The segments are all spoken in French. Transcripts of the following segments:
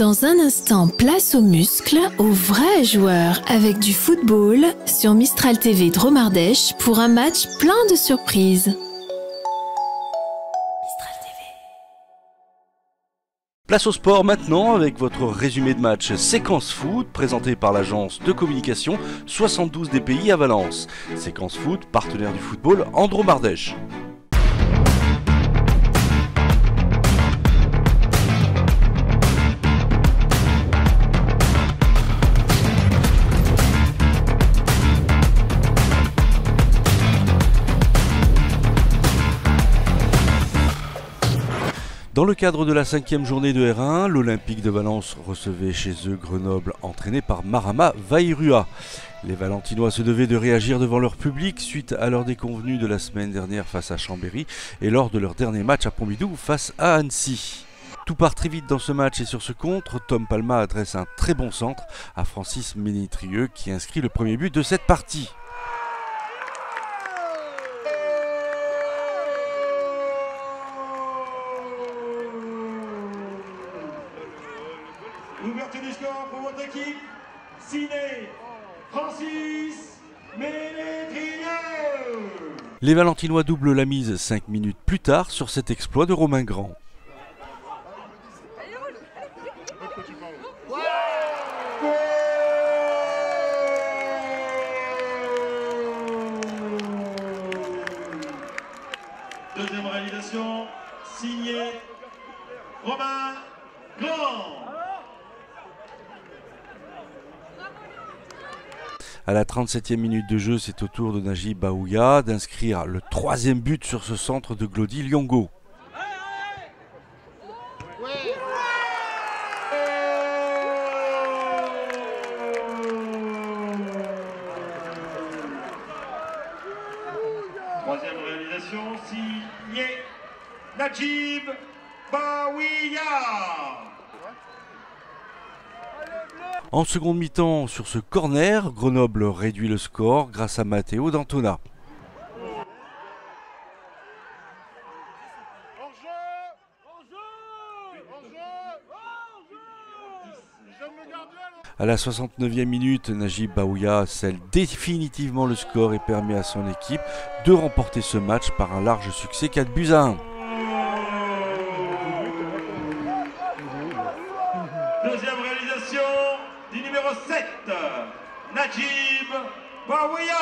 Dans un instant, place aux muscles, aux vrais joueurs avec du football sur Mistral TV Dromardèche pour un match plein de surprises. Mistral TV. Place au sport maintenant avec votre résumé de match Séquence Foot présenté par l'agence de communication 72 DPI à Valence. Séquence Foot, partenaire du football en Dromardèche. Dans le cadre de la 5e journée de R1, l'Olympique de Valence recevait chez eux Grenoble, entraîné par Marama Vairua. Les Valentinois se devaient de réagir devant leur public suite à leur déconvenue de la semaine dernière face à Chambéry et lors de leur dernier match à Pompidou face à Annecy. Tout part très vite dans ce match et sur ce contre, Tom Palma adresse un très bon centre à Francis Ménétrieux qui inscrit le premier but de cette partie. Ouverture du score pour votre équipe, signé Francis Ménétrieux. Les Valentinois doublent la mise 5 minutes plus tard sur cet exploit de Romain Grand. Deuxième réalisation, signé Romain Grand. À la 37e minute de jeu, c'est au tour de Najib Baouya d'inscrire le 3e but sur ce centre de Glody Lyongo. Troisième réalisation, signé Najib Baouya. En seconde mi-temps, sur ce corner, Grenoble réduit le score grâce à Matteo D'Antona. À la 69e minute, Najib Baouya scelle définitivement le score et permet à son équipe de remporter ce match par un large succès 4-1. Deuxième réalisation du numéro 7, Najib Baouya.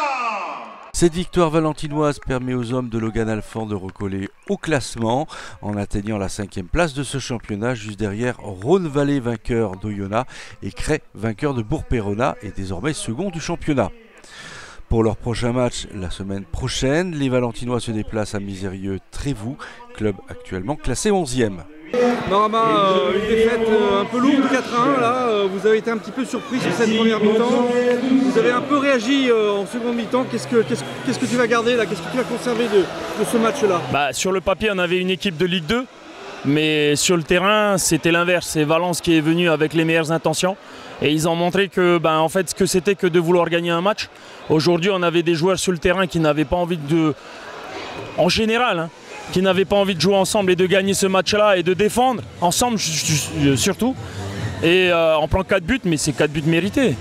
Cette victoire valentinoise permet aux hommes de Logan Alphand de recoller au classement en atteignant la 5e place de ce championnat, juste derrière Rhône-Vallée vainqueur d'Oyonnax et Cray vainqueur de Bourg-Péronat et désormais second du championnat. Pour leur prochain match la semaine prochaine, les Valentinois se déplacent à Misérieux-Trévoux, club actuellement classé 11e. Marama, une défaite un peu lourde, 4-1 là, vous avez été un petit peu surpris sur cette première mi-temps, vous avez un peu réagi en seconde mi-temps, qu'est-ce que tu vas garder là, qu'est-ce que tu vas conserver de ce match-là? Sur le papier on avait une équipe de Ligue 2, mais sur le terrain c'était l'inverse, c'est Valence qui est venu avec les meilleures intentions et ils ont montré que en fait ce que c'était que de vouloir gagner un match. Aujourd'hui on avait des joueurs sur le terrain qui n'avaient pas envie de, en général, qui n'avaient pas envie de jouer ensemble et de gagner ce match-là et de défendre ensemble surtout. Et on prend 4 buts, mais c'est 4 buts mérités.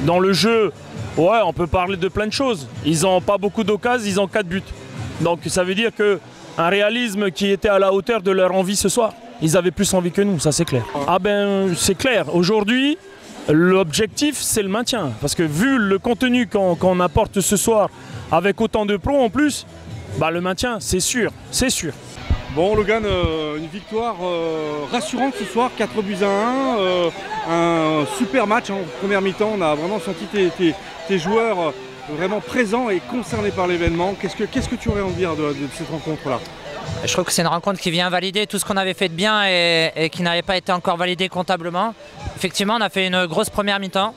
Dans le jeu, ouais, on peut parler de plein de choses. Ils n'ont pas beaucoup d'occasions, ils ont 4 buts. Donc ça veut dire qu'un réalisme qui était à la hauteur de leur envie ce soir. Ils avaient plus envie que nous, ça c'est clair. C'est clair. Aujourd'hui, l'objectif c'est le maintien. Parce que vu le contenu qu'on apporte ce soir, avec autant de pros en plus, le maintien, c'est sûr, c'est sûr. Bon Logan, une victoire rassurante ce soir, 4-1, un super match en première mi-temps, on a vraiment senti tes joueurs vraiment présents et concernés par l'événement. Qu'est-ce que tu aurais envie de dire de cette rencontre-là? Je trouve que c'est une rencontre qui vient valider tout ce qu'on avait fait de bien et qui n'avait pas été encore validé comptablement. Effectivement, on a fait une grosse première mi-temps.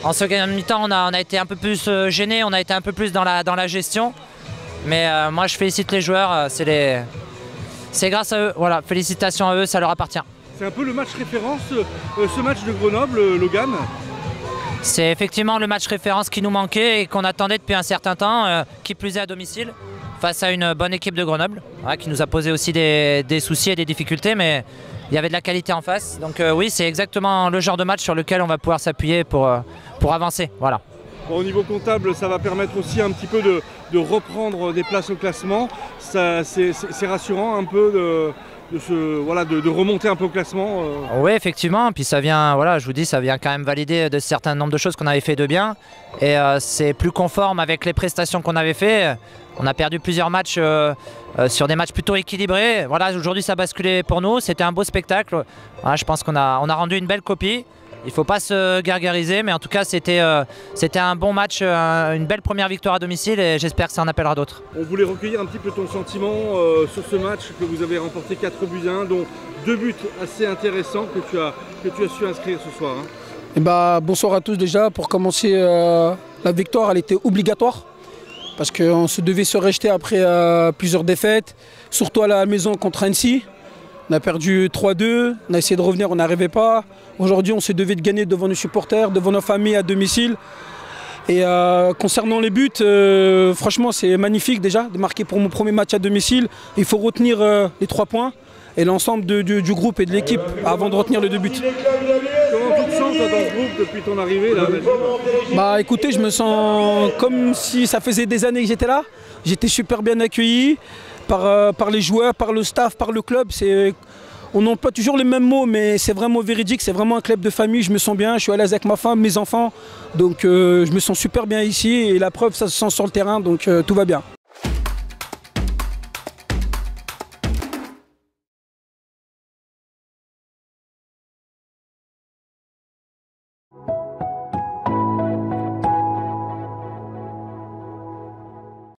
En seconde mi-temps, on a été un peu plus gêné, on a été un peu plus dans la gestion. Mais moi je félicite les joueurs, c'est grâce à eux, voilà, félicitations à eux, ça leur appartient. C'est un peu le match référence, ce match de Grenoble, Logan? C'est effectivement le match référence qui nous manquait et qu'on attendait depuis un certain temps, qui plus est à domicile. face à une bonne équipe de Grenoble, qui nous a posé aussi des soucis et des difficultés, mais il y avait de la qualité en face. Donc oui, c'est exactement le genre de match sur lequel on va pouvoir s'appuyer pour avancer. Voilà. Bon, au niveau comptable, ça va permettre aussi un petit peu de reprendre des places au classement. C'est rassurant un peu de remonter un peu au classement. Oui, effectivement. Puis ça vient, voilà, je vous dis, ça vient quand même valider de certains nombres de choses qu'on avait fait de bien. Et c'est plus conforme avec les prestations qu'on avait fait. On a perdu plusieurs matchs sur des matchs plutôt équilibrés. Voilà, aujourd'hui ça a basculé pour nous. C'était un beau spectacle. Voilà, je pense qu'on a rendu une belle copie. Il ne faut pas se gargariser, mais en tout cas c'était un bon match, une belle première victoire à domicile et j'espère que ça en appellera d'autres. On voulait recueillir un petit peu ton sentiment sur ce match que vous avez remporté 4-1, dont 2 buts assez intéressants que tu as su inscrire ce soir. Hein. Et bonsoir à tous déjà. Pour commencer, la victoire elle était obligatoire parce qu'on se devait se rejeter après plusieurs défaites, surtout à la maison contre Annecy. On a perdu 3-2, on a essayé de revenir, on n'arrivait pas. Aujourd'hui, on se devait de gagner devant nos supporters, devant nos familles à domicile. Et concernant les buts, franchement, c'est magnifique déjà de marquer pour mon premier match à domicile. Il faut retenir les 3 points et l'ensemble du groupe et de l'équipe avant de retenir les 2 buts. Comment tu te sens toi, dans ce groupe depuis ton arrivée là? Écoutez, je me sens comme si ça faisait des années que j'étais là. J'étais super bien accueilli par les joueurs, par le staff, par le club. On n'emploie toujours les mêmes mots, mais c'est vraiment véridique, c'est vraiment un club de famille, je me sens bien, je suis à l'aise avec ma femme, mes enfants, donc je me sens super bien ici et la preuve ça se sent sur le terrain, donc tout va bien.